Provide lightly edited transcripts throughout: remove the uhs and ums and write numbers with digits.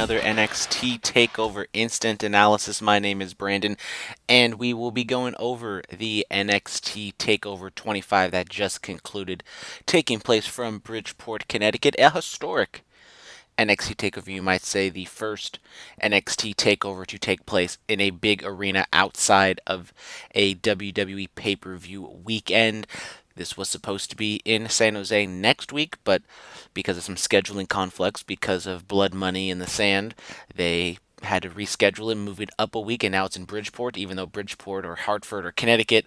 another NXT Takeover Instant Analysis. My name is Brandon, and we will be going over the NXT Takeover 25 that just concluded, taking place from Bridgeport, Connecticut. A historic NXT Takeover, you might say, the first NXT Takeover to take place in a big arena outside of a WWE pay-per-view weekend. This was supposed to be in San Jose next week, but because of some scheduling conflicts, because of blood money in the sand, they had to reschedule it, move it up a week, and now it's in Bridgeport, even though Bridgeport or Hartford or Connecticut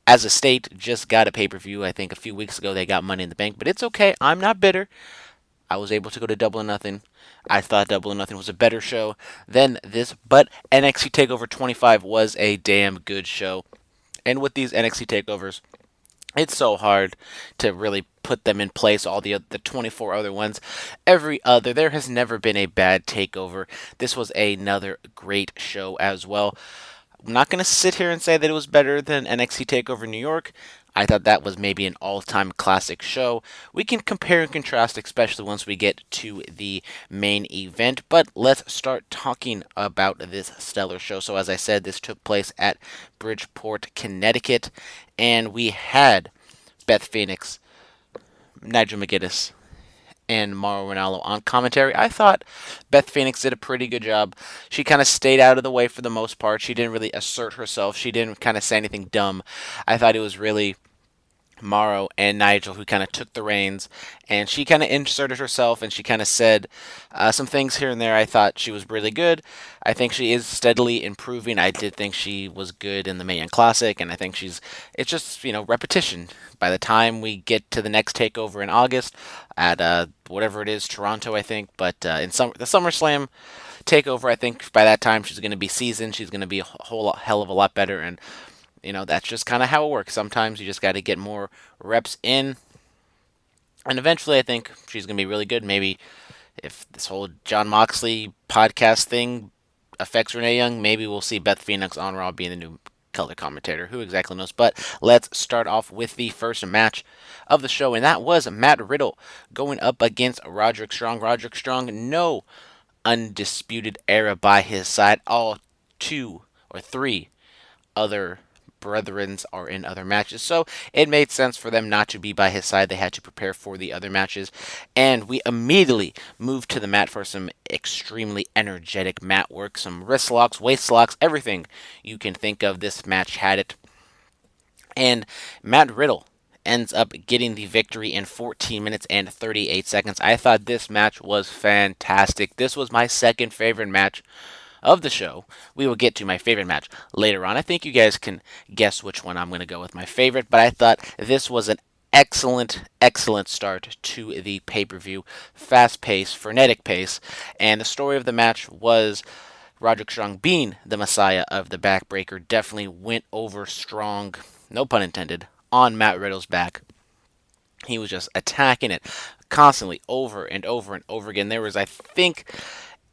as a state just got a pay-per-view. I think a few weeks ago they got Money in the Bank, but it's okay. I'm not bitter. I was able to go to Double or Nothing. I thought Double or Nothing was a better show than this, but NXT Takeover 25 was a damn good show. And with these NXT Takeovers, it's so hard to really put them in place, all the 24 other ones. There has never been a bad takeover. This was another great show as well. I'm not going to sit here and say that it was better than NXT Takeover New York. I thought that was maybe an all-time classic show. We can compare and contrast, especially once we get to the main event. But let's start talking about this stellar show. So as I said, this took place at Bridgeport, Connecticut. And we had Beth Phoenix, Nigel McGuinness, and Mauro Ranallo on commentary. I thought Beth Phoenix did a pretty good job. She kind of stayed out of the way for the most part. She didn't really assert herself. She didn't kind of say anything dumb. I thought it was really Mauro and Nigel who kind of took the reins, and she kind of inserted herself, and she kind of said some things here and there. I thought she was really good. I think she is steadily improving. I did think she was good in the Mae Young Classic, and I think it's just, repetition. By the time we get to the next takeover in August at whatever it is, Toronto, I think, but the SummerSlam takeover, I think by that time she's going to be seasoned. She's going to be a hell of a lot better, and that's just kind of how it works. Sometimes you just got to get more reps in. And eventually, I think she's going to be really good. Maybe if this whole John Moxley podcast thing affects Renee Young, maybe we'll see Beth Phoenix on Raw being the new color commentator. Who exactly knows? But let's start off with the first match of the show. And that was Matt Riddle going up against Roderick Strong. Roderick Strong, no undisputed era by his side. All two or three other brethrens are in other matches, so it made sense for them not to be by his side. They had to prepare for the other matches, and we immediately moved to the mat for some extremely energetic mat work, some wrist locks, waist locks, everything you can think of. This match had it, and Matt Riddle ends up getting the victory in 14 minutes and 38 seconds. I thought this match was fantastic. This was my second favorite match of the show. We will get to my favorite match later on. I think you guys can guess which one I'm going to go with my favorite, but I thought this was an excellent start to the pay-per-view. Fast-paced, frenetic pace, and the story of the match was Roderick Strong being the messiah of the backbreaker definitely went over strong, no pun intended, on Matt Riddle's back. He was just attacking it constantly over and over and over again. There was, I think,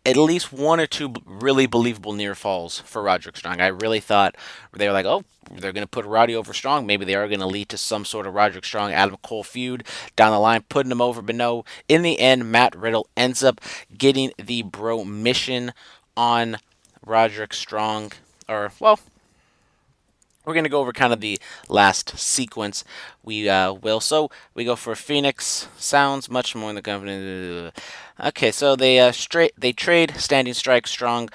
at least one or two really believable near falls for Roderick Strong. I really thought they were like, oh, they're going to put Roddy over Strong. Maybe they are going to lead to some sort of Roderick Strong, Adam Cole feud down the line, putting him over. But no, in the end, Matt Riddle ends up getting the bro mission on Roderick Strong. We're going to go over kind of the last sequence. We will. So we go for Phoenix. Sounds much more in the company. Okay, so they trade standing strike. Strong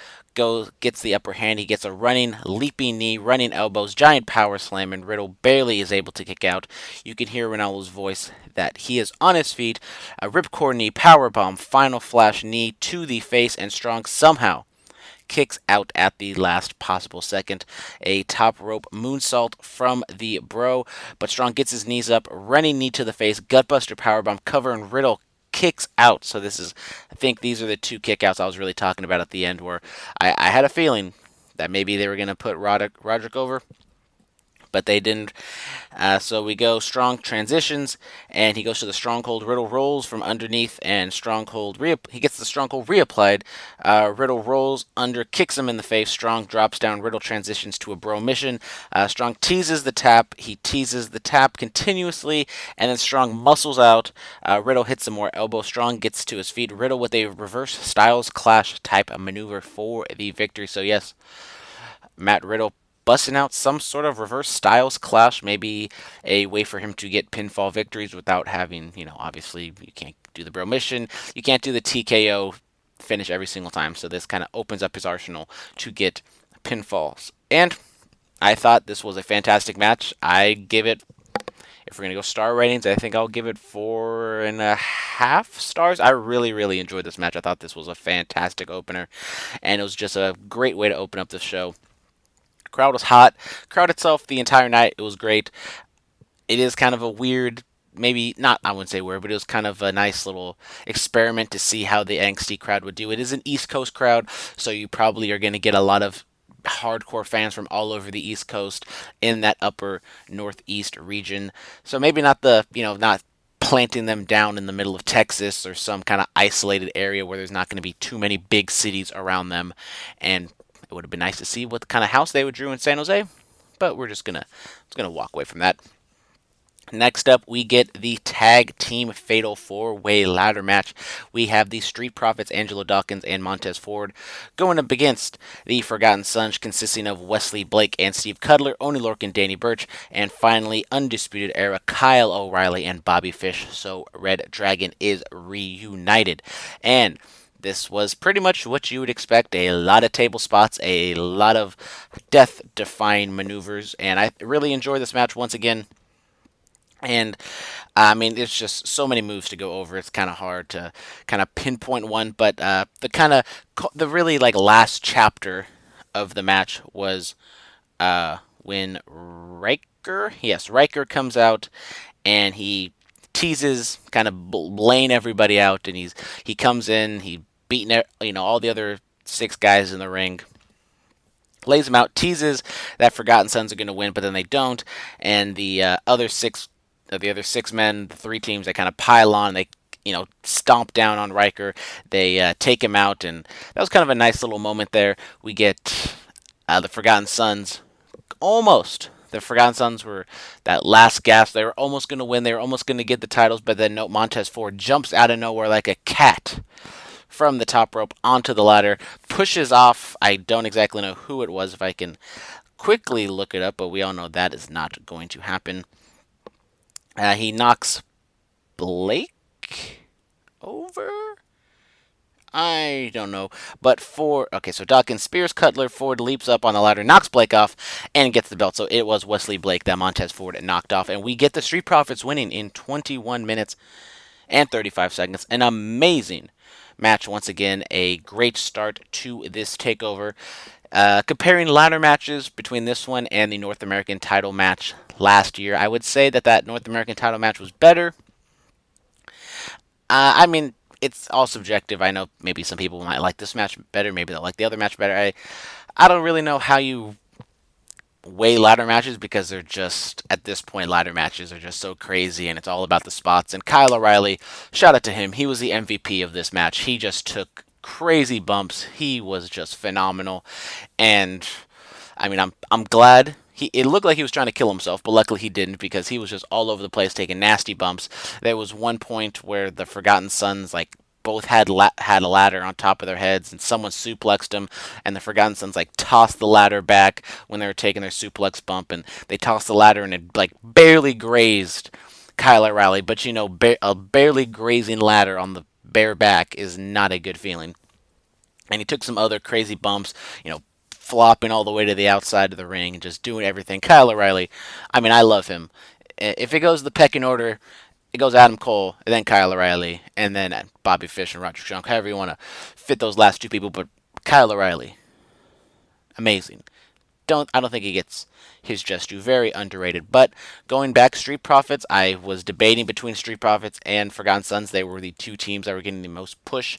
gets the upper hand. He gets a running, leaping knee, running elbows, giant power slam, and Riddle barely is able to kick out. You can hear Ronaldo's voice that he is on his feet. A ripcord knee, power bomb, final flash knee to the face, and Strong somehow kicks out at the last possible second. A top rope moonsault from the bro, but Strong gets his knees up, running knee to the face, gutbuster powerbomb cover, and Riddle kicks out. So I think these are the two kickouts I was really talking about at the end, where I had a feeling that maybe they were going to put Roderick over, but they didn't. So we go strong transitions, and he goes to the stronghold. Riddle rolls from underneath, and he gets the stronghold reapplied. Riddle rolls under, kicks him in the face. Strong drops down. Riddle transitions to a bro mission. Strong teases the tap. He teases the tap continuously, and then Strong muscles out. Riddle hits some more elbow. Strong gets to his feet. Riddle with a reverse Styles Clash type maneuver for the victory. So yes, Matt Riddle busting out some sort of reverse Styles Clash, maybe a way for him to get pinfall victories without having, obviously you can't do the bro mission, you can't do the TKO finish every single time. So this kind of opens up his arsenal to get pinfalls. And I thought this was a fantastic match. I give it, if we're going to go star ratings, I think I'll give it 4.5 stars. I really, really enjoyed this match. I thought this was a fantastic opener, and it was just a great way to open up the show. Crowd was hot. Crowd itself the entire night, it was great. It is kind of a weird, maybe not, I wouldn't say weird, but it was kind of a nice little experiment to see how the NXT crowd would do. It is an East Coast crowd, so you probably are going to get a lot of hardcore fans from all over the East Coast in that upper Northeast region. So maybe not not planting them down in the middle of Texas or some kind of isolated area where there's not going to be too many big cities around them. And it would have been nice to see what kind of house they would drew in San Jose, but we're just gonna walk away from that. Next up, we get the tag team fatal four-way ladder match. We have the Street Profits, Angelo Dawkins and Montez Ford, going up against the Forgotten Sons, consisting of Wesley Blake and Steve Cutler, Oni Lorcan, Danny Burch, and finally, Undisputed Era, Kyle O'Reilly and Bobby Fish. So Red Dragon is reunited. And this was pretty much what you would expect. A lot of table spots, a lot of death-defying maneuvers, and I really enjoyed this match once again. And I mean, it's just so many moves to go over. It's kind of hard to kind of pinpoint one, but the really like last chapter of the match was when Riker comes out and he teases, kind of laying everybody out, and he comes in, he beating all the other six guys in the ring, lays them out, teases that Forgotten Sons are going to win, but then they don't, and the other six men, the three teams, they kind of pile on, they stomp down on Riker, they take him out, and that was kind of a nice little moment there. We get the Forgotten Sons almost. The Forgotten Sons were that last gasp. They were almost going to win. They were almost going to get the titles, but then no, Montez Ford jumps out of nowhere like a cat from the top rope onto the ladder, pushes off. I don't exactly know who it was, if I can quickly look it up, but we all know that is not going to happen. He knocks Blake over? I don't know. But so Dawkins spears Cutler, Ford leaps up on the ladder, knocks Blake off, and gets the belt. So it was Wesley Blake that Montez Ford knocked off. And we get the Street Profits winning in 21 minutes and 35 seconds. An amazing match once again. A great start to this takeover. Comparing ladder matches between this one and the North American title match last year, I would say that North American title match was better. I mean, it's all subjective. I know maybe some people might like this match better, maybe they'll like the other match better. I don't really know how you weigh ladder matches, because they're just, at this point, ladder matches are just so crazy, and it's all about the spots. And Kyle O'Reilly, shout out to him, he was the MVP of this match. He just took crazy bumps. He was just phenomenal, and I mean, I'm glad. It looked like he was trying to kill himself, but luckily he didn't, because he was just all over the place taking nasty bumps. There was one point where the Forgotten Sons both had a ladder on top of their heads, and someone suplexed them, and the Forgotten Sons tossed the ladder back when they were taking their suplex bump, and they tossed the ladder and it barely grazed Kyle O'Reilly. But a barely grazing ladder on the bare back is not a good feeling. And he took some other crazy bumps, flopping all the way to the outside of the ring and just doing everything. Kyle O'Reilly, I mean, I love him. If it goes the pecking order, it goes Adam Cole, and then Kyle O'Reilly, and then Bobby Fish and Roderick, however you want to fit those last two people. But Kyle O'Reilly, amazing. I don't think he gets his just due. Very underrated. But going back, Street Profits, I was debating between Street Profits and Forgotten Sons. They were the two teams that were getting the most push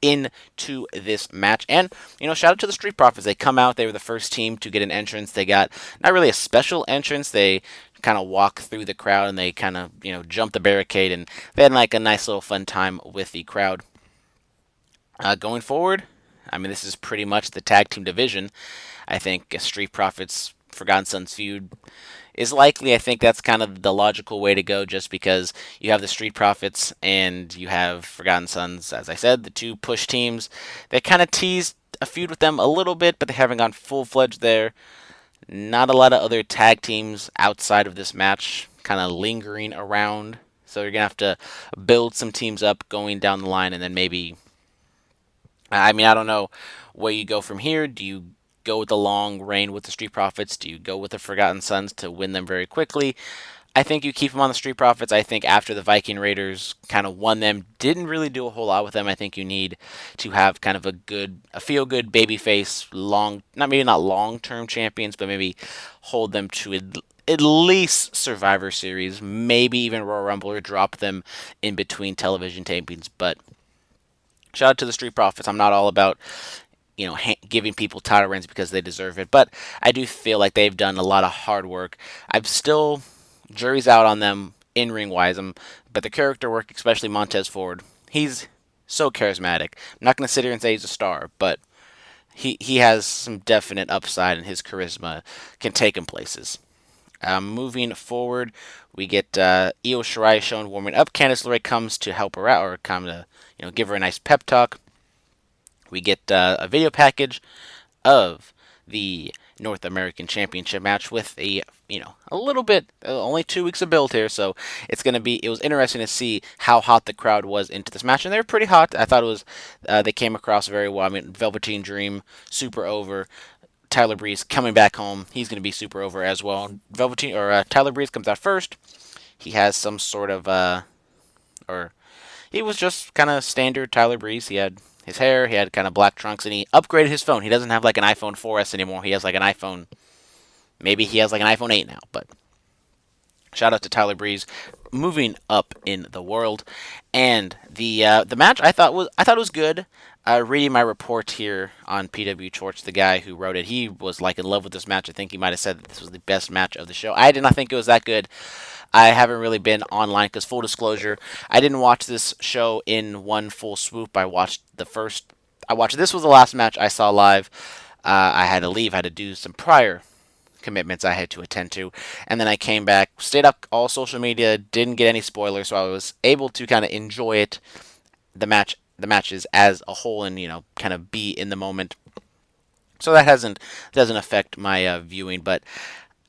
into this match. And, shout out to the Street Profits. They come out, they were the first team to get an entrance. They got not really a special entrance. They kind of walk through the crowd, and they kind of jump the barricade, and they had like a nice little fun time with the crowd. Going forward, I mean, this is pretty much the tag team division. I think Street Profits Forgotten Sons feud is likely. I think that's kind of the logical way to go, just because you have the Street Profits and you have Forgotten Sons, as I said, the two push teams. They kind of teased a feud with them a little bit, but they haven't gone full fledged there. Not a lot of other tag teams outside of this match kind of lingering around. So you're going to have to build some teams up going down the line, and then maybe, I mean, I don't know where you go from here. Do you go with the long reign with the Street Profits? Do you go with the Forgotten Sons to win them very quickly? I think you keep them on the Street Profits. I think after the Viking Raiders kind of won them, didn't really do a whole lot with them. I think you need to have kind of a feel good babyface, not long term champions, but maybe hold them to at least Survivor Series, maybe even Royal Rumble, or drop them in between television tapings. But shout out to the Street Profits. I'm not all about giving people title reigns because they deserve it, but I do feel like they've done a lot of hard work. I've still jury's out on them in ring wise, but the character work, especially Montez Ford, he's so charismatic. I'm not going to sit here and say he's a star, but he has some definite upside, and his charisma can take him places. Moving forward, we get Io Shirai shown warming up. Candice LeRae comes to help her out, or come to give her a nice pep talk. We get a video package of the North American Championship match with a little bit, only 2 weeks of build here, so it was interesting to see how hot the crowd was into this match, and they were pretty hot. I thought it was, they came across very well. I mean, Velveteen Dream, super over. Tyler Breeze coming back home, he's going to be super over as well. Tyler Breeze comes out first. He has some sort of, or he was just kind of standard Tyler Breeze. He had his hair, he had kind of black trunks, and he upgraded his phone. He doesn't have like an iPhone 4S anymore. He has like an iPhone, maybe he has like an iPhone 8 now, but shout out to Tyler Breeze, moving up in the world. And the match I thought it was good. Reading my report here on PW Torch, the guy who wrote it, he was like in love with this match. I think he might have said that this was the best match of the show. I did not think it was that good. I haven't really been online because, full disclosure, I didn't watch this show in one full swoop. I watched this was the last match I saw live. I had to leave. I had to do some prior commitments I had to attend to, and then I came back, stayed up all social media, didn't get any spoilers, so I was able to kind of enjoy the matches as a whole, and kind of be in the moment. So that doesn't affect my viewing, but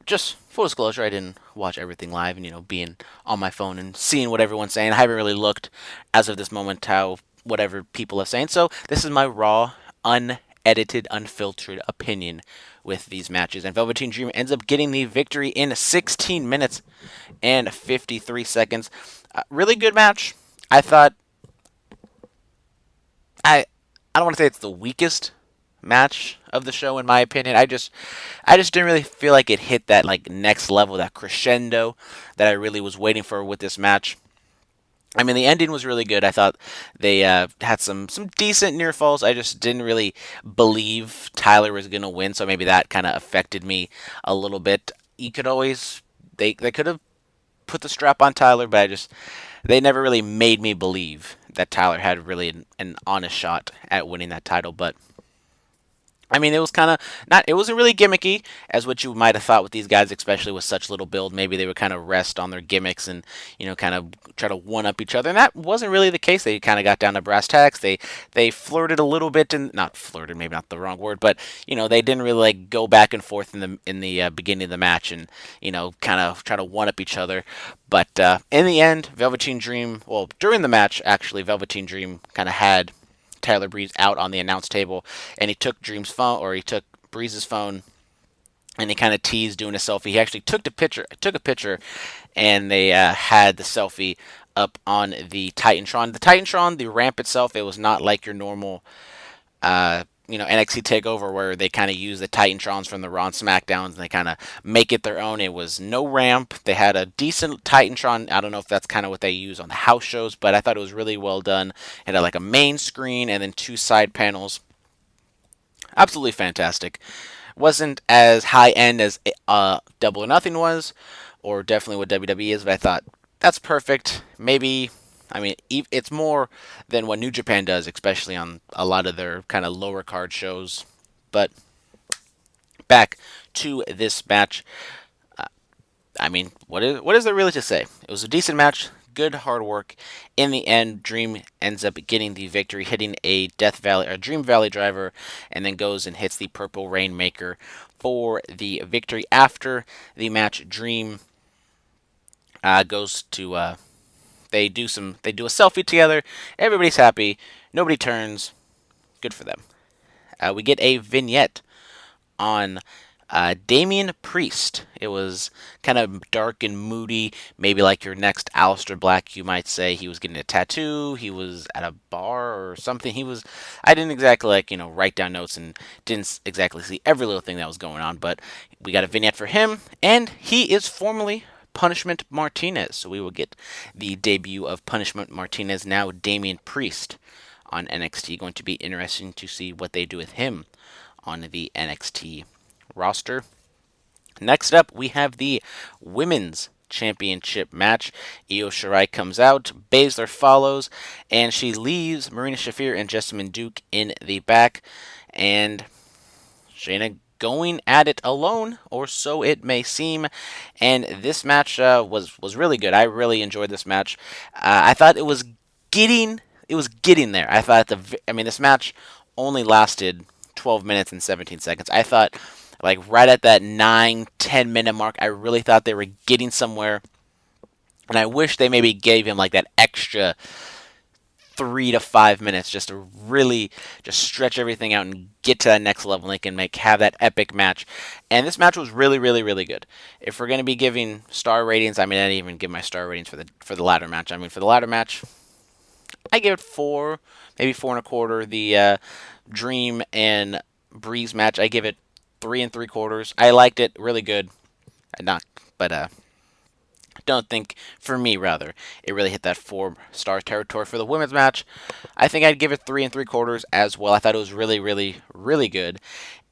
just full disclosure, I didn't watch everything live, and being on my phone and seeing what everyone's saying. I haven't really looked as of this moment how whatever people are saying. So this is my raw, unedited, unfiltered opinion with these matches. And Velveteen Dream ends up getting the victory in 16 minutes and 53 seconds. Really good match. I thought I don't want to say it's the weakest match of the show in my opinion. I just didn't really feel like it hit that like next level, that crescendo that I really was waiting for with this match. I mean, the ending was really good. I thought they had some decent near falls. I just didn't really believe Tyler was going to win, so maybe that kind of affected me a little bit. They could have put the strap on Tyler, but they never really made me believe that Tyler had really an honest shot at winning that title. But I mean, it was kind of not. It wasn't really gimmicky as what you might have thought with these guys, especially with such little build. Maybe they would kind of rest on their gimmicks and kind of try to one up each other, and that wasn't really the case. They kind of got down to brass tacks. They flirted a little bit, and not flirted, maybe not the wrong word, but they didn't really like go back and forth in the beginning of the match and kind of try to one up each other. But in the end, Velveteen Dream. Well, during the match, actually, Velveteen Dream kind of had Tyler Breeze out on the announce table, and he took Breeze's phone, and he kind of teased doing a selfie. He actually took a picture, and they had the selfie up on the Titantron. The Titantron, the ramp itself, it was not like your normal NXT Takeover where they kind of use the Titantrons from the Raw and SmackDowns and they kind of make it their own. It was no ramp. They had a decent Titantron. I don't know if that's kind of what they use on the house shows, but I thought it was really well done. It had like a main screen and then 2 side panels. Absolutely fantastic. Wasn't as high end as Double or Nothing was, or definitely what WWE is. But I thought that's perfect. Maybe, I mean, it's more than what New Japan does, especially on a lot of their kind of lower card shows. But back to this match. I mean, what is there really to say? It was a decent match, good hard work. In the end, Dream ends up getting the victory, hitting a Dream Valley driver, and then goes and hits the Purple Rainmaker for the victory. After the match, Dream goes to they do a selfie together. Everybody's happy. Nobody turns. Good for them. We get a vignette on Damian Priest. It was kind of dark and moody, maybe like your next Aleister Black, you might say. He was getting a tattoo, he was at a bar or something. I didn't exactly write down notes and didn't exactly see every little thing that was going on, but we got a vignette for him, and he is formally Punishment Martinez. So we will get the debut of Punishment Martinez, now Damian Priest on NXT. Going to be interesting to see what they do with him on the NXT roster. Next up, we have the Women's Championship match. Io Shirai comes out, Baszler follows, and she leaves Marina Shafir and Jessamine Duke in the back. And Shayna going at it alone, or so it may seem. And this match was really good. I really enjoyed this match. I thought it was getting there. I thought this match only lasted 12 minutes and 17 seconds. I thought like right at that 9-10 minute mark, I really thought they were getting somewhere. And I wish they maybe gave him like that extra 3 to 5 minutes just to really just stretch everything out and get to that next level. And they can have that epic match. And this match was really, really, really good. If we're going to be giving star ratings, I didn't even give my star ratings for the ladder match. For the ladder match, I give it 4, maybe 4.25. The Dream and Breeze match, I give it 3 3/4. I liked it, really good. Not, but don't think, for me rather, it really hit that 4-star territory. For the women's match, I think I'd give it 3 3/4 as well. I thought it was really, really, really good.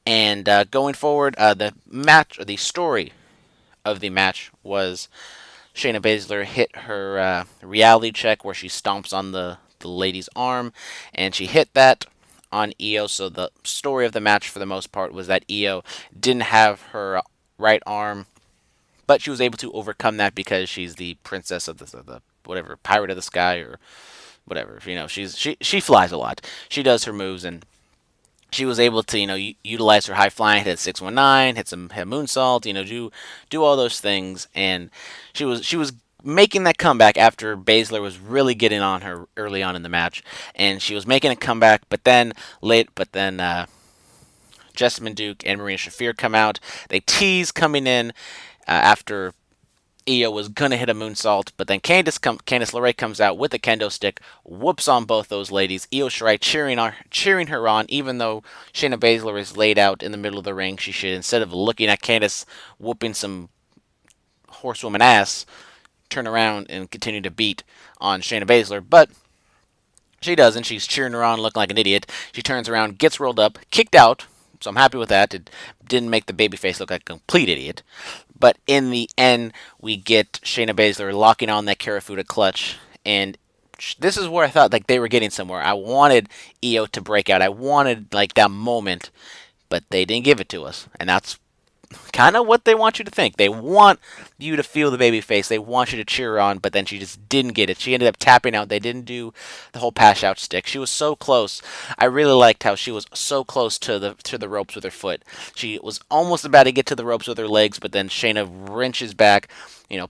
And going forward, the story of the match was Shayna Baszler hit her reality check where she stomps on the lady's arm, and she hit that on Io. So the story of the match, for the most part, was that Io didn't have her right arm, but she was able to overcome that because she's the princess of the whatever, pirate of the sky or whatever. She flies a lot. She does her moves, and she was able to utilize her high flying, hit a 619, hit a moonsault, do all those things, and she was making that comeback after Baszler was really getting on her early on in the match, and she was making a comeback, but then Jessamine Duke and Marina Shafir come out. They tease coming in after Io was gonna hit a moonsault, but then Candice LeRae comes out with a kendo stick, whoops on both those ladies. Io Shirai cheering her on, even though Shayna Baszler is laid out in the middle of the ring. She should, instead of looking at Candice whooping some horsewoman ass, turn around and continue to beat on Shayna Baszler, but she doesn't. She's cheering her on, looking like an idiot. She turns around, gets rolled up, kicked out. So I'm happy with that. It didn't make the babyface look like a complete idiot. But in the end, we get Shayna Baszler locking on that Karafuda clutch. And this is where I thought like they were getting somewhere. I wanted Io to break out. I wanted like that moment, but they didn't give it to us. And that's kind of what they want you to think. They want you to feel the baby face. They want you to cheer her on, but then she just didn't get it. She ended up tapping out. They didn't do the whole pass out stick. She was so close. I really liked how she was so close to the ropes with her foot. She was almost about to get to the ropes with her legs, but then Shayna wrenches back,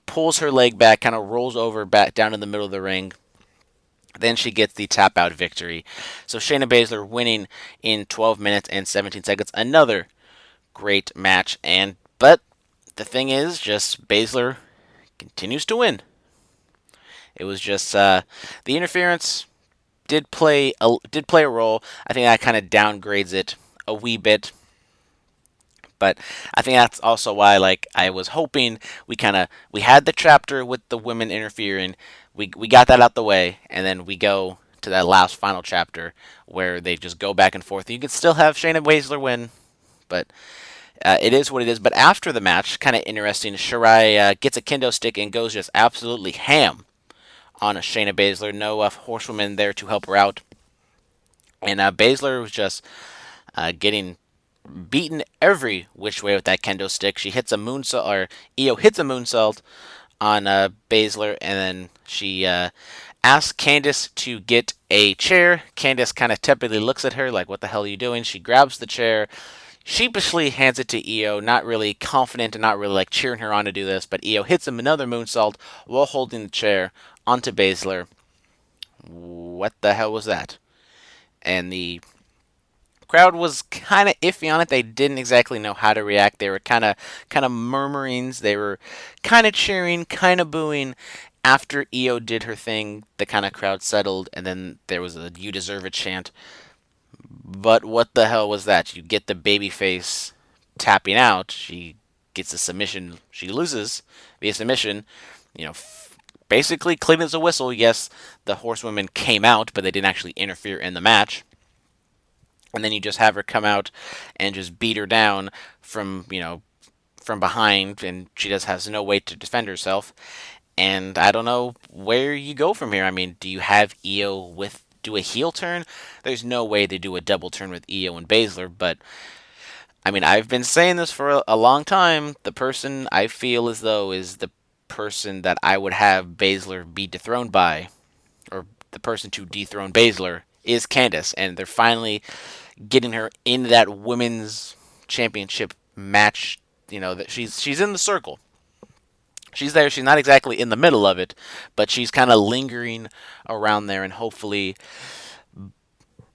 pulls her leg back, kind of rolls over back down in the middle of the ring. Then she gets the tap out victory. So Shayna Baszler winning in 12 minutes and 17 seconds. Another great match, but the thing is, just Baszler continues to win. It was just the interference did play a role. I think that kind of downgrades it a wee bit, but I think that's also why I was hoping we had the chapter with the women interfering. We got that out the way, and then we go to that last final chapter where they just go back and forth. You could still have Shayna Baszler win, but It is what it is. But after the match, kind of interesting, Shirai gets a kendo stick and goes just absolutely ham on Shayna Baszler. No horsewoman there to help her out. And Baszler was just getting beaten every which way with that kendo stick. She hits a moonsault, or Io hits a moonsault on Baszler, and then she asks Candice to get a chair. Candice kind of tepidly looks at her like, "What the hell are you doing?" She grabs the chair, sheepishly hands it to Io, not really confident and not really like cheering her on to do this. But Io hits him another moonsault while holding the chair onto Baszler. What the hell was that? And the crowd was kind of iffy on it. They didn't exactly know how to react. They were kind of murmurings. They were kind of cheering, kind of booing. After Io did her thing, the kind of crowd settled, and then there was a "You deserve it" chant. But what the hell was that? You get the babyface tapping out. She gets a submission. She loses via submission. You know, basically clean as a whistle. Yes, the horsewomen came out, but they didn't actually interfere in the match. And then you just have her come out and just beat her down from from behind, and she just has no way to defend herself. And I don't know where you go from here. I mean, do you have Io with do a heel turn? There's no way to do a double turn with Io and Baszler, but I mean, I've been saying this for a long time. The person I feel as though is the person that I would have Baszler be dethroned by, or the person to dethrone Baszler, is Candice, and they're finally getting her in that women's championship match. That she's in the circle. She's there. She's not exactly in the middle of it, but she's kind of lingering around there, and hopefully,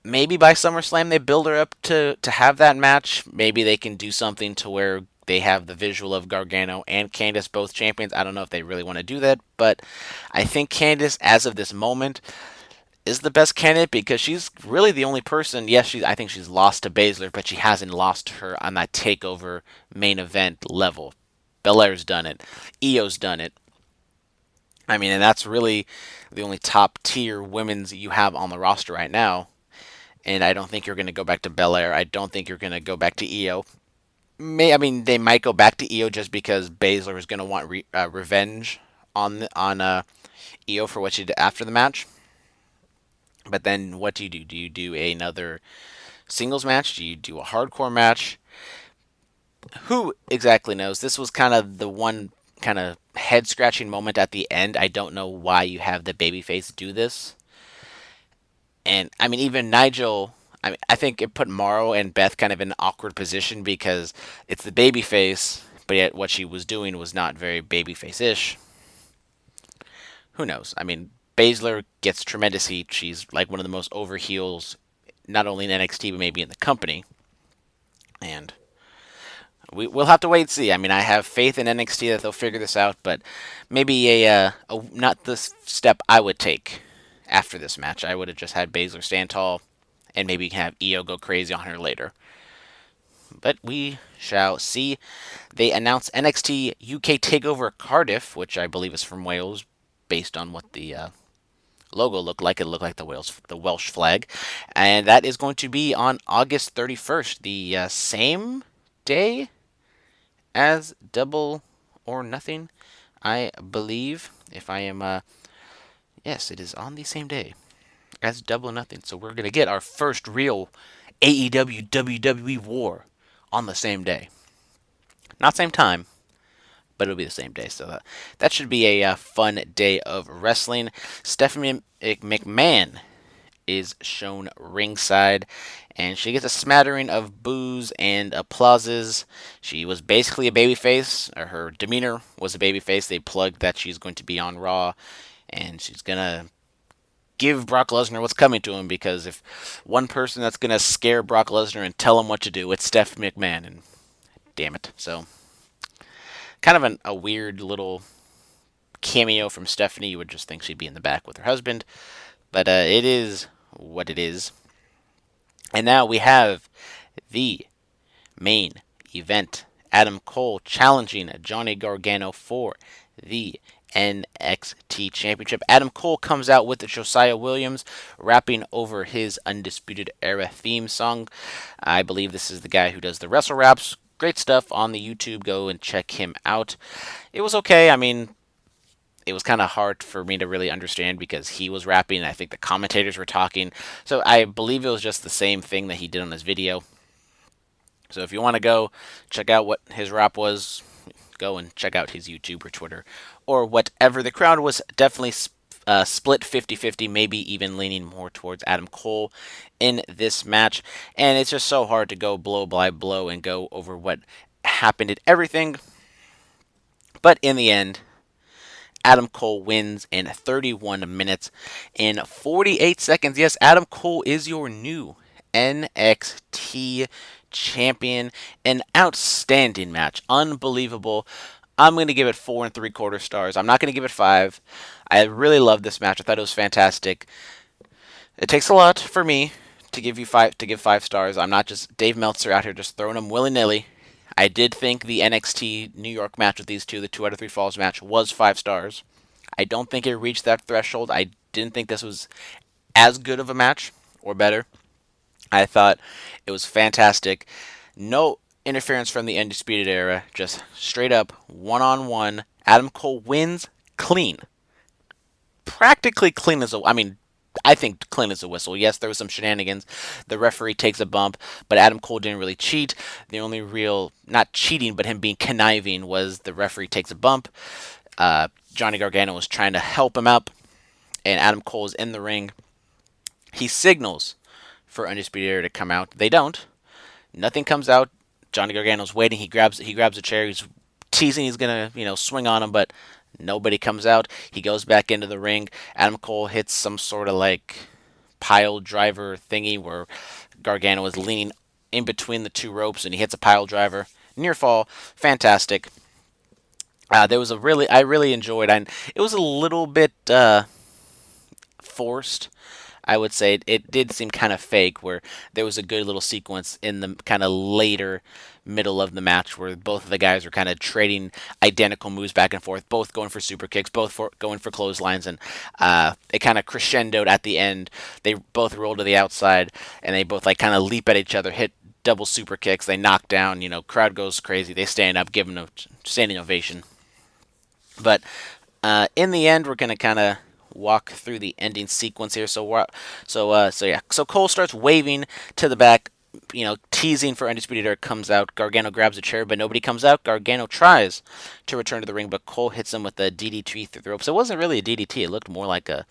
maybe by SummerSlam they build her up to have that match. Maybe they can do something to where they have the visual of Gargano and Candice both champions. I don't know if they really want to do that, but I think Candice, as of this moment, is the best candidate because she's really the only person. Yes, I think she's lost to Baszler, but she hasn't lost to her on that takeover main event level. Belair's done it. Io's done it. I mean, and that's really the only top tier women's you have on the roster right now. And I don't think you're going to go back to Belair. I don't think you're going to go back to Io. I mean, they might go back to Io just because Baszler is going to want revenge on Io for what she did after the match. But then what do you do? Do you do another singles match? Do you do a hardcore match? Who exactly knows? This was kind of the one kind of head scratching moment at the end. I don't know why you have the babyface do this. And I mean, even Nigel. I think it put Morrow and Beth kind of in an awkward position because it's the babyface, but yet what she was doing was not very babyface-ish. Who knows? I mean, Baszler gets tremendous heat. She's like one of the most over heels, not only in NXT but maybe in the company. And we'll have to wait and see. I mean, I have faith in NXT that they'll figure this out, but maybe a not the step I would take after this match. I would have just had Baszler stand tall, and maybe you can have Io go crazy on her later. But we shall see. They announced NXT UK Takeover Cardiff, which I believe is from Wales, based on what the logo looked like. It looked like the Welsh flag, and that is going to be on August 31st, the same day as Double or Nothing, I believe. If I am, yes, it is on the same day as Double or Nothing. So we're gonna get our first real AEW WWE war on the same day, not same time, but it'll be the same day. So that should be a fun day of wrestling. Stephanie McMahon is shown ringside, and she gets a smattering of boos and applauses. She was basically a babyface, or her demeanor was a babyface. They plugged that she's going to be on Raw, and she's gonna give Brock Lesnar what's coming to him, because if one person that's gonna scare Brock Lesnar and tell him what to do, it's Steph McMahon, and damn it. So kind of a weird little cameo from Stephanie. You would just think she'd be in the back with her husband, but it is what it is. And now we have the main event. Adam Cole challenging Johnny Gargano for the NXT Championship. Adam Cole comes out with the Josiah Williams, rapping over his Undisputed Era theme song. I believe this is the guy who does the wrestle raps. great stuff on the YouTube. Go and check him out. It was okay. I mean, it was kind of hard for me to really understand because he was rapping and I think the commentators were talking. So I believe it was just the same thing that he did on his video. So if you want to go check out what his rap was, go and check out his YouTube or Twitter or whatever. The crowd was definitely split 50-50, maybe even leaning more towards Adam Cole in this match. And it's just so hard to go blow by blow and go over what happened and everything. But in the end, Adam Cole wins in 31 minutes and 48 seconds. Yes, Adam Cole is your new NXT champion. An outstanding match. Unbelievable. I'm going to give it 4 3/4 stars. I'm not going to give it 5. I really loved this match. I thought it was fantastic. It takes a lot for me to give 5 stars. I'm not just Dave Meltzer out here just throwing them willy nilly. I did think the NXT New York match with these two, the 2 out of 3 falls match, was 5 stars. I don't think it reached that threshold. I didn't think this was as good of a match or better. I thought it was fantastic. No interference from the Undisputed Era, just straight up one-on-one. Adam Cole wins clean. Practically clean as a. I mean, I think clean as a whistle. Yes, there was some shenanigans. The referee takes a bump, but Adam Cole didn't really cheat. The only real, not cheating, but him being conniving was the referee takes a bump. Johnny Gargano was trying to help him up, and Adam Cole is in the ring. He signals for Undisputed Era to come out. They don't. Nothing comes out. Johnny Gargano's waiting. He grabs a chair. He's teasing he's gonna swing on him, but nobody comes out. He goes back into the ring. Adam Cole hits some sort of like pile driver thingy where Gargano is leaning in between the 2 ropes and he hits a pile driver. Near fall. Fantastic. There was I really enjoyed, and it was a little bit forced. I would say it did seem kind of fake, where there was a good little sequence in the kind of later middle of the match where both of the guys were kind of trading identical moves back and forth, both going for super kicks, going for clotheslines, and it kind of crescendoed at the end. They both roll to the outside, and they both like kind of leap at each other, hit double super kicks. They knock down, crowd goes crazy. They stand up, give them a standing ovation. But in the end, we're gonna kind of walk through the ending sequence here. So Cole starts waving to the back, teasing for Undisputed Era comes out. Gargano grabs a chair, but nobody comes out. Gargano tries to return to the ring, but Cole hits him with a DDT through the ropes. It wasn't really a DDT. It looked more like a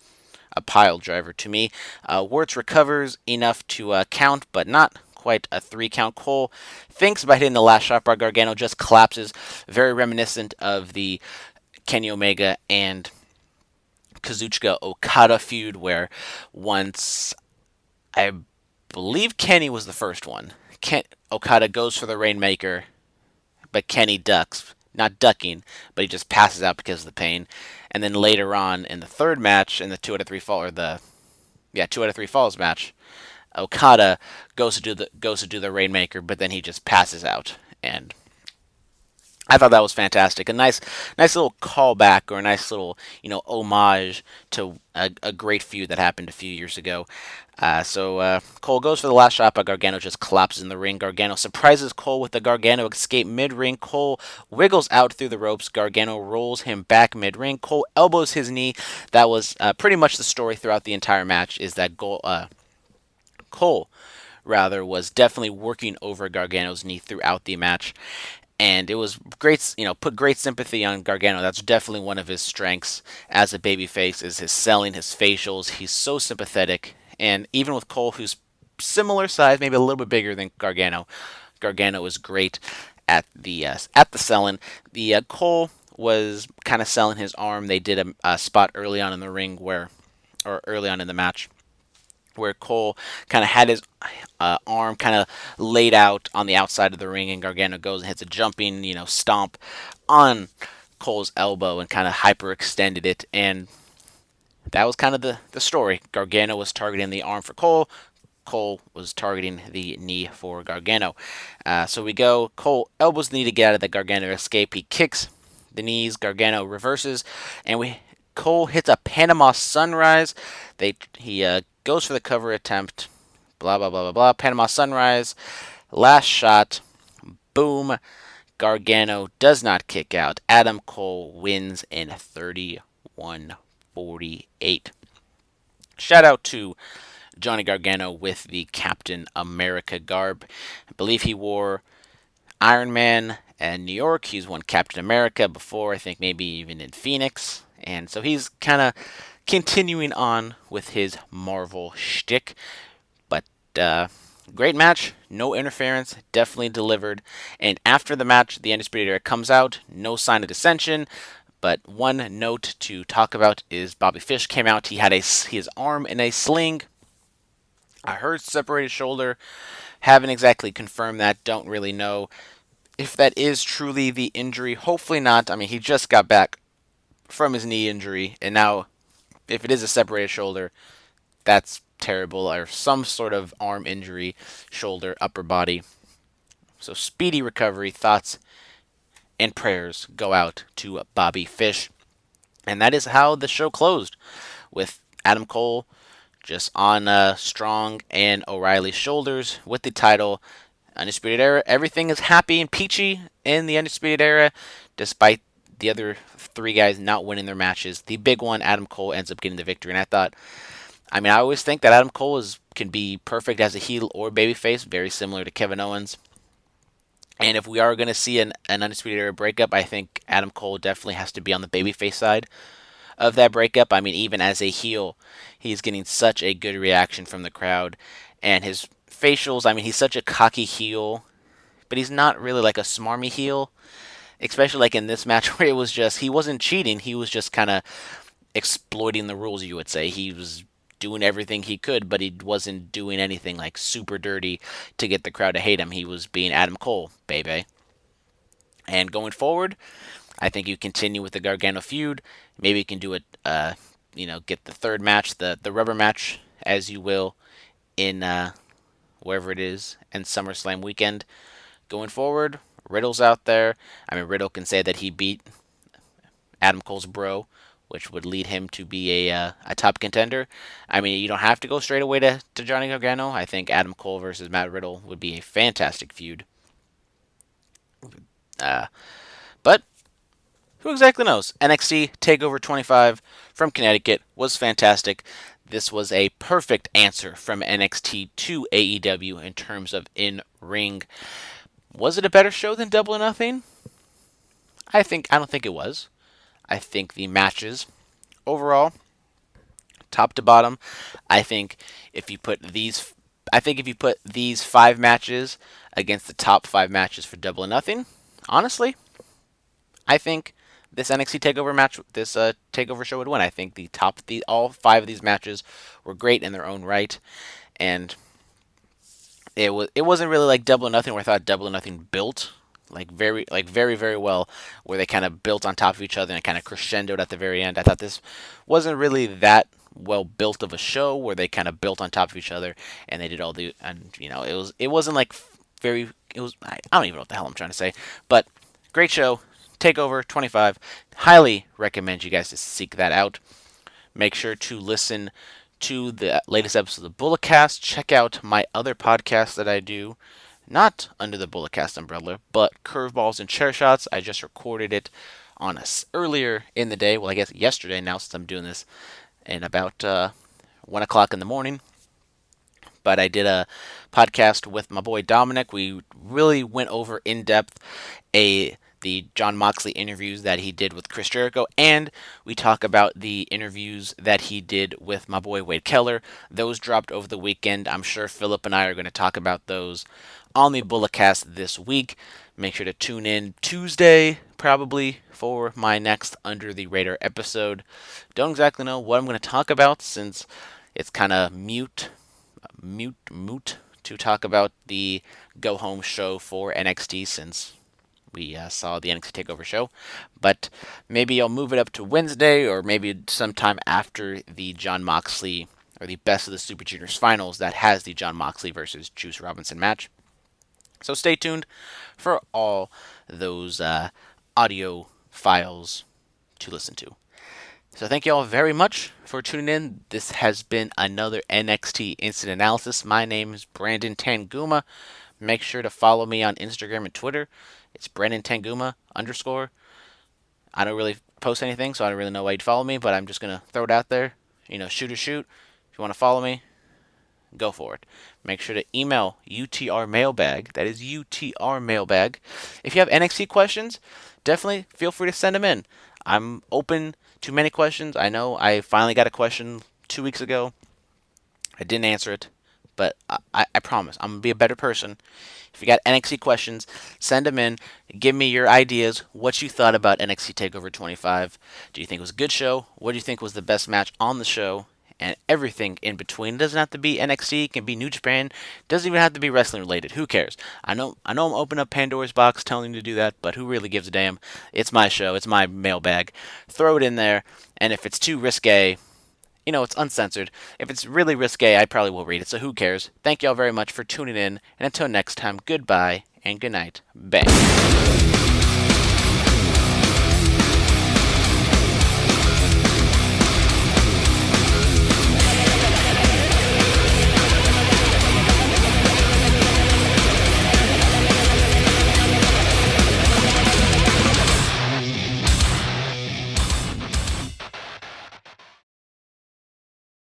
pile driver to me. Wirtz recovers enough to count, but not quite a 3 count. Cole thinks about hitting the last shot bar. Gargano just collapses, very reminiscent of the Kenny Omega and Kazuchika Okada feud, where once I believe Kenny was the first one. Okada goes for the Rainmaker, but Kenny ducks. Not ducking, but he just passes out because of the pain. And then later on in the third match, in the 2 out of 3 fall, or the 2 out of 3 falls match, Okada goes to do the Rainmaker, but then he just passes out. And I thought that was fantastic. A nice little callback, or a nice little, homage to a great feud that happened a few years ago. So Cole goes for the last shot, but Gargano just collapses in the ring. Gargano surprises Cole with the Gargano escape mid-ring. Cole wiggles out through the ropes. Gargano rolls him back mid-ring. Cole elbows his knee. That was pretty much the story throughout the entire match, is that Cole was definitely working over Gargano's knee throughout the match. And it was great, put great sympathy on Gargano. That's definitely one of his strengths as a babyface, is his selling, his facials. He's so sympathetic. And even with Cole, who's similar size, maybe a little bit bigger than Gargano, Gargano is great at the selling. The Cole was kind of selling his arm. They did a spot early on in the ring early on in the match, where Cole kind of had his arm kind of laid out on the outside of the ring, and Gargano goes and hits a jumping, stomp on Cole's elbow and kind of hyperextended it. And that was kind of the story. Gargano was targeting the arm for Cole. Cole was targeting the knee for Gargano. So we go. Cole elbows the knee to get out of the Gargano escape. He kicks the knees. Gargano reverses, and Cole hits a Panama Sunrise. He goes for the cover attempt. Blah, blah, blah, blah, blah. Panama Sunrise. Last shot. Boom. Gargano does not kick out. Adam Cole wins in 31-48. Shout out to Johnny Gargano with the Captain America garb. I believe he wore Iron Man in New York. He's won Captain America before, I think maybe even in Phoenix. And so he's kind of continuing on with his Marvel shtick. But great match, no interference, definitely delivered. And after the match, the Undisputed Era comes out, no sign of dissension. But one note to talk about is Bobby Fish came out. He had his arm in a sling. I heard separated shoulder. Haven't exactly confirmed that. Don't really know if that is truly the injury. Hopefully not. I mean, he just got back from his knee injury, and now if it is a separated shoulder, that's terrible. Or some sort of arm injury, shoulder, upper body. So speedy recovery. Thoughts and prayers go out to Bobby Fish. And that is how the show closed, with Adam Cole just on Strong and O'Reilly's shoulders with the title. Undisputed Era, everything is happy and peachy in the Undisputed Era, despite the other three guys not winning their matches. The big one, Adam Cole, ends up getting the victory. And I always think that Adam Cole can be perfect as a heel or babyface, very similar to Kevin Owens. And if we are going to see an Undisputed Era breakup, I think Adam Cole definitely has to be on the babyface side of that breakup. I mean, even as a heel, he's getting such a good reaction from the crowd. And his facials, I mean, he's such a cocky heel, but he's not really like a smarmy heel. Especially like in this match where it was just, he wasn't cheating, he was just kind of exploiting the rules, you would say. He was doing everything he could, but he wasn't doing anything like super dirty to get the crowd to hate him. He was being Adam Cole, baby. And going forward, I think you continue with the Gargano feud. Maybe you can do it, get the third match, the rubber match, as you will, in wherever it is, in SummerSlam weekend. Going forward, Riddle's out there. I mean, Riddle can say that he beat Adam Cole's bro, which would lead him to be a top contender. I mean, you don't have to go straight away to Johnny Gargano. I think Adam Cole versus Matt Riddle would be a fantastic feud. But who exactly knows? NXT Takeover 25 from Connecticut was fantastic. This was a perfect answer from NXT to AEW in terms of in-ring. Was it a better show than Double or Nothing? I don't think it was. I think the matches overall, top to bottom, I think if you put these five matches against the top five matches for Double or Nothing, honestly, I think this NXT Takeover match, this Takeover show would win. I think all five of these matches were great in their own right, and it wasn't really like Double or Nothing, where I thought Double or Nothing built very very well, where they kind of built on top of each other and kind of crescendoed at the very end. I thought this wasn't really that well built of a show, where they kind of built on top of each other and they did all the, and it wasn't like very, it was, I don't even know what the hell I'm trying to say, but great show. Takeover 25, highly recommend you guys to seek that out. Make sure to listen to the latest episode of the Bulletcast. Check out my other podcast that I do, not under the Bulletcast umbrella, but Curveballs and Chair Shots. I just recorded it on us earlier in the day. Well, I guess yesterday now, since I'm doing this in about 1 o'clock in the morning. But I did a podcast with my boy Dominic. We really went over in depth the Jon Moxley interviews that he did with Chris Jericho, and we talk about the interviews that he did with my boy Wade Keller. Those dropped over the weekend. I'm sure Philip and I are going to talk about those on the Bulletcast this week. Make sure to tune in Tuesday, probably, for my next Under the Radar episode. Don't exactly know what I'm going to talk about, since it's kind of moot to talk about the go-home show for NXT, since we saw the NXT TakeOver show. But maybe I'll move it up to Wednesday, or maybe sometime after the Jon Moxley, or the Best of the Super Juniors finals that has the Jon Moxley versus Juice Robinson match. So stay tuned for all those audio files to listen to. So thank you all very much for tuning in. This has been another NXT Instant Analysis. My name is Brandon Tanguma. Make sure to follow me on Instagram and Twitter. It's Brandon Tanguma _. I don't really post anything, so I don't really know why you'd follow me, but I'm just gonna throw it out there. Shoot or shoot. If you want to follow me, go for it. Make sure to email UTRmailbag. That is UTRmailbag. If you have NXT questions, definitely feel free to send them in. I'm open to many questions. I know I finally got a question 2 weeks ago. I didn't answer it, but I promise I'm going to be a better person. If you got NXT questions, send them in. Give me your ideas, what you thought about NXT TakeOver 25. Do you think it was a good show? What do you think was the best match on the show? And everything in between. It doesn't have to be NXT. It can be New Japan. It doesn't even have to be wrestling related. Who cares? I know I'm opening up Pandora's box telling you to do that, but who really gives a damn? It's my show. It's my mailbag. Throw it in there. And if it's too risque, it's uncensored. If it's really risque, I probably will read it, so who cares? Thank y'all very much for tuning in, and until next time, goodbye and good night. Bang.